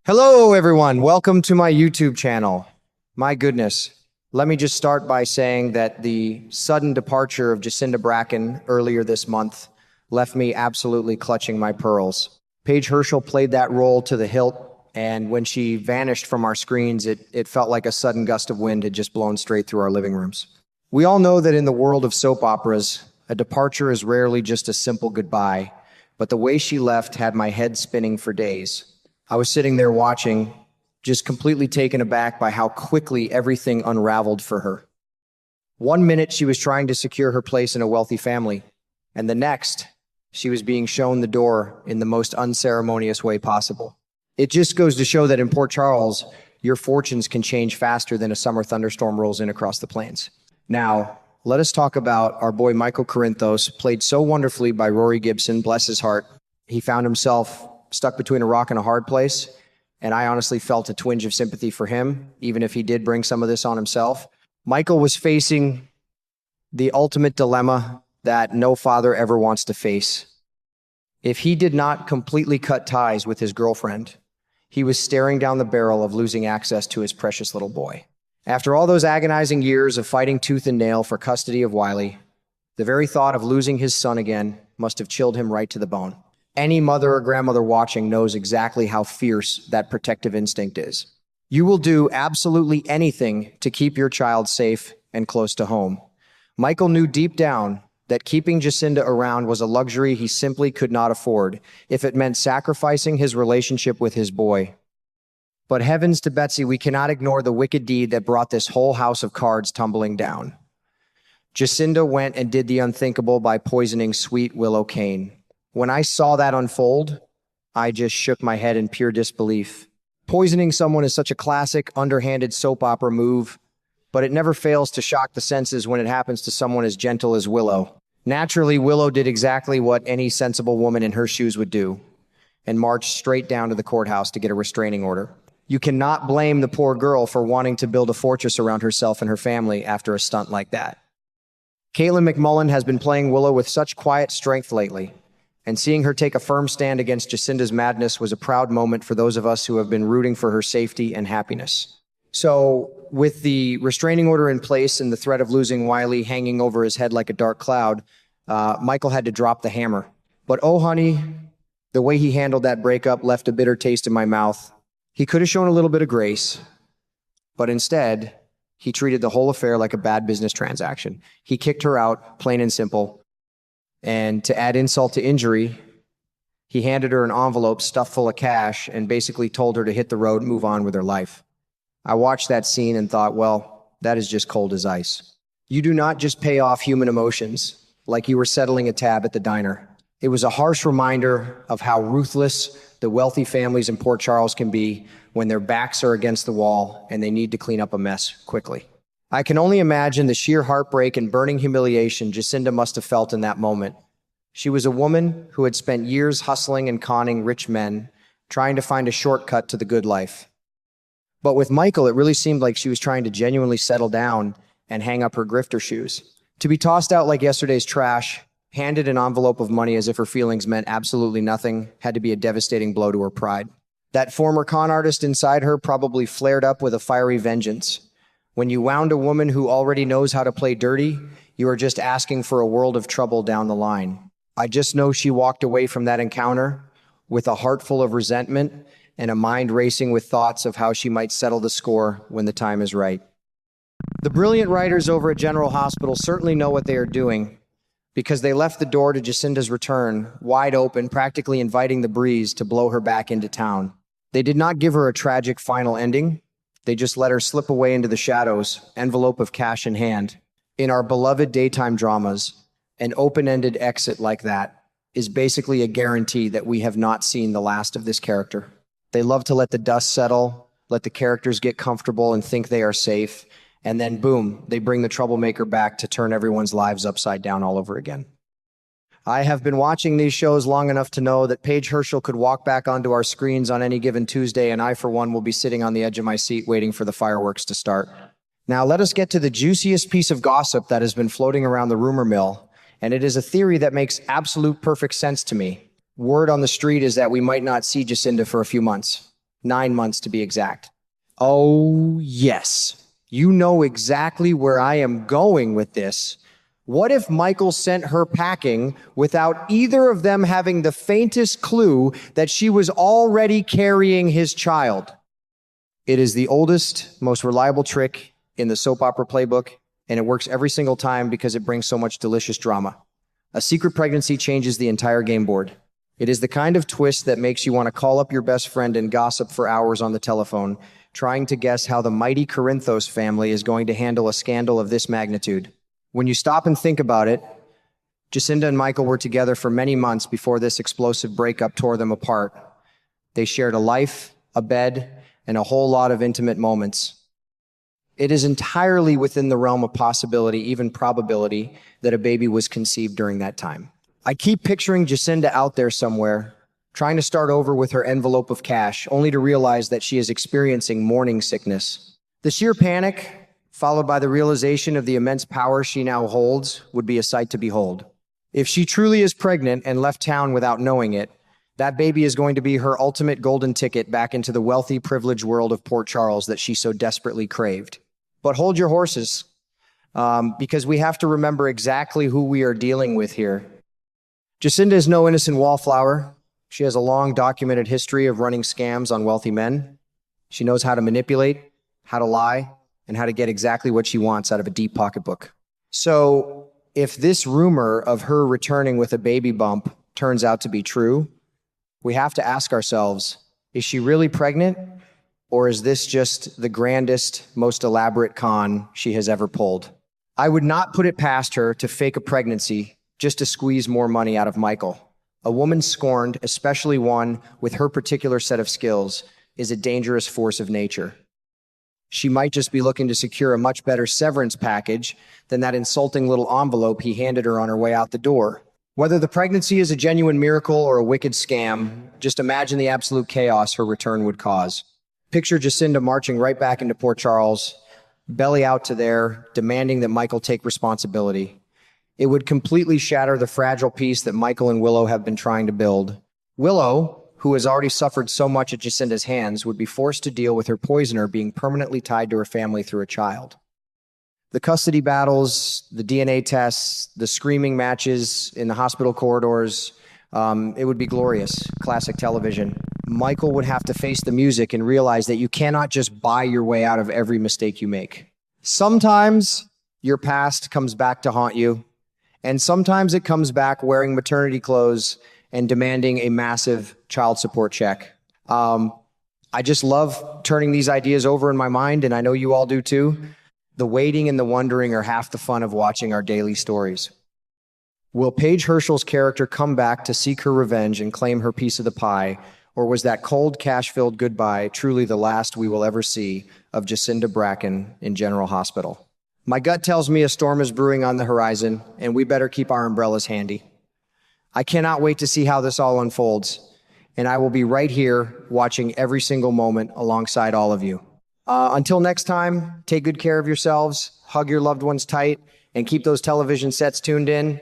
Hello, everyone. Welcome to my YouTube channel. My goodness. Let me just start by saying that the sudden departure of Jacinda Bracken earlier this month left me absolutely clutching my pearls. Paige Herschel played that role to the hilt, and when she vanished from our screens, it felt like a sudden gust of wind had just blown straight through our living rooms. We all know that in the world of soap operas, a departure is rarely just a simple goodbye, but the way she left had my head spinning for days. I was sitting there watching, just completely taken aback by how quickly everything unraveled for her. One minute she was trying to secure her place in a wealthy family, and the next, she was being shown the door in the most unceremonious way possible. It just goes to show that in Port Charles, your fortunes can change faster than a summer thunderstorm rolls in across the plains. Now, let us talk about our boy Michael Corinthos, played so wonderfully by Rory Gibson, bless his heart. He found himself stuck between a rock and a hard place, and I honestly felt a twinge of sympathy for him, even if he did bring some of this on himself. Michael was facing the ultimate dilemma that no father ever wants to face. If he did not completely cut ties with his girlfriend, he was staring down the barrel of losing access to his precious little boy. After all those agonizing years of fighting tooth and nail for custody of Wiley, the very thought of losing his son again must have chilled him right to the bone. Any mother or grandmother watching knows exactly how fierce that protective instinct is. You will do absolutely anything to keep your child safe and close to home. Michael knew deep down that keeping Jacinda around was a luxury he simply could not afford if it meant sacrificing his relationship with his boy. But heavens to Betsy, we cannot ignore the wicked deed that brought this whole house of cards tumbling down. Jacinda went and did the unthinkable by poisoning sweet Willow Kane. When I saw that unfold, I just shook my head in pure disbelief. Poisoning someone is such a classic, underhanded soap opera move, but it never fails to shock the senses when it happens to someone as gentle as Willow. Naturally, Willow did exactly what any sensible woman in her shoes would do, and marched straight down to the courthouse to get a restraining order. You cannot blame the poor girl for wanting to build a fortress around herself and her family after a stunt like that. Caitlin McMullen has been playing Willow with such quiet strength lately, and seeing her take a firm stand against Jacinda's madness was a proud moment for those of us who have been rooting for her safety and happiness. So, with the restraining order in place and the threat of losing Wiley hanging over his head like a dark cloud, Michael had to drop the hammer. But oh honey, the way he handled that breakup left a bitter taste in my mouth. He could have shown a little bit of grace, but instead, he treated the whole affair like a bad business transaction. He kicked her out, plain and simple. And to add insult to injury, he handed her an envelope stuffed full of cash and basically told her to hit the road and move on with her life. I watched that scene and thought, well, that is just cold as ice. You do not just pay off human emotions like you were settling a tab at the diner. It was a harsh reminder of how ruthless the wealthy families in Port Charles can be when their backs are against the wall and they need to clean up a mess quickly. I can only imagine the sheer heartbreak and burning humiliation Jacinda must have felt in that moment. She was a woman who had spent years hustling and conning rich men, trying to find a shortcut to the good life. But with Michael, it really seemed like she was trying to genuinely settle down and hang up her grifter shoes. To be tossed out like yesterday's trash, handed an envelope of money as if her feelings meant absolutely nothing, had to be a devastating blow to her pride. That former con artist inside her probably flared up with a fiery vengeance. When you wound a woman who already knows how to play dirty, you are just asking for a world of trouble down the line. I just know she walked away from that encounter with a heart full of resentment and a mind racing with thoughts of how she might settle the score when the time is right. The brilliant writers over at General Hospital certainly know what they are doing, because they left the door to Jacinda's return wide open, practically inviting the breeze to blow her back into town. They did not give her a tragic final ending. They just let her slip away into the shadows, envelope of cash in hand. In our beloved daytime dramas, an open-ended exit like that is basically a guarantee that we have not seen the last of this character. They love to let the dust settle, let the characters get comfortable and think they are safe, and then boom, they bring the troublemaker back to turn everyone's lives upside down all over again. I have been watching these shows long enough to know that Paige Herschel could walk back onto our screens on any given Tuesday, and I, for one, will be sitting on the edge of my seat waiting for the fireworks to start. Now, let us get to the juiciest piece of gossip that has been floating around the rumor mill, and it is a theory that makes absolute perfect sense to me. Word on the street is that we might not see Jacinda for a few months. 9 months to be exact. Oh, yes. You know exactly where I am going with this. What if Michael sent her packing without either of them having the faintest clue that she was already carrying his child? It is the oldest, most reliable trick in the soap opera playbook, and it works every single time because it brings so much delicious drama. A secret pregnancy changes the entire game board. It is the kind of twist that makes you want to call up your best friend and gossip for hours on the telephone, trying to guess how the mighty Corinthos family is going to handle a scandal of this magnitude. When you stop and think about it, Jacinda and Michael were together for many months before this explosive breakup tore them apart. They shared a life, a bed, and a whole lot of intimate moments. It is entirely within the realm of possibility, even probability, that a baby was conceived during that time. I keep picturing Jacinda out there somewhere, trying to start over with her envelope of cash, only to realize that she is experiencing morning sickness. The sheer panic, followed by the realization of the immense power she now holds, would be a sight to behold. If she truly is pregnant and left town without knowing it, that baby is going to be her ultimate golden ticket back into the wealthy, privileged world of Port Charles that she so desperately craved. But hold your horses, because we have to remember exactly who we are dealing with here. Jacinda is no innocent wallflower. She has a long documented history of running scams on wealthy men. She knows how to manipulate, how to lie, and how to get exactly what she wants out of a deep pocketbook. So if this rumor of her returning with a baby bump turns out to be true, we have to ask ourselves, is she really pregnant? Or is this just the grandest, most elaborate con she has ever pulled? I would not put it past her to fake a pregnancy just to squeeze more money out of Michael. A woman scorned, especially one with her particular set of skills, is a dangerous force of nature. She might just be looking to secure a much better severance package than that insulting little envelope he handed her on her way out the door. Whether the pregnancy is a genuine miracle or a wicked scam, just imagine the absolute chaos her return would cause. Picture Jacinda marching right back into Port Charles, belly out to there, demanding that Michael take responsibility. It would completely shatter the fragile peace that Michael and Willow have been trying to build. Willow, who has already suffered so much at Jacinda's hands, would be forced to deal with her poisoner being permanently tied to her family through a child. The custody battles, the DNA tests, the screaming matches in the hospital corridors, it would be glorious, classic television. Michael would have to face the music and realize that you cannot just buy your way out of every mistake you make. Sometimes your past comes back to haunt you, and sometimes it comes back wearing maternity clothes and demanding a massive child support check. I just love turning these ideas over in my mind, and I know you all do too. The waiting and the wondering are half the fun of watching our daily stories. Will Paige Herschel's character come back to seek her revenge and claim her piece of the pie, or was that cold, cash-filled goodbye truly the last we will ever see of Jacinda Bracken in General Hospital? My gut tells me a storm is brewing on the horizon, and we better keep our umbrellas handy. I cannot wait to see how this all unfolds, and I will be right here watching every single moment alongside all of you. Until next time, take good care of yourselves, hug your loved ones tight, and keep those television sets tuned in.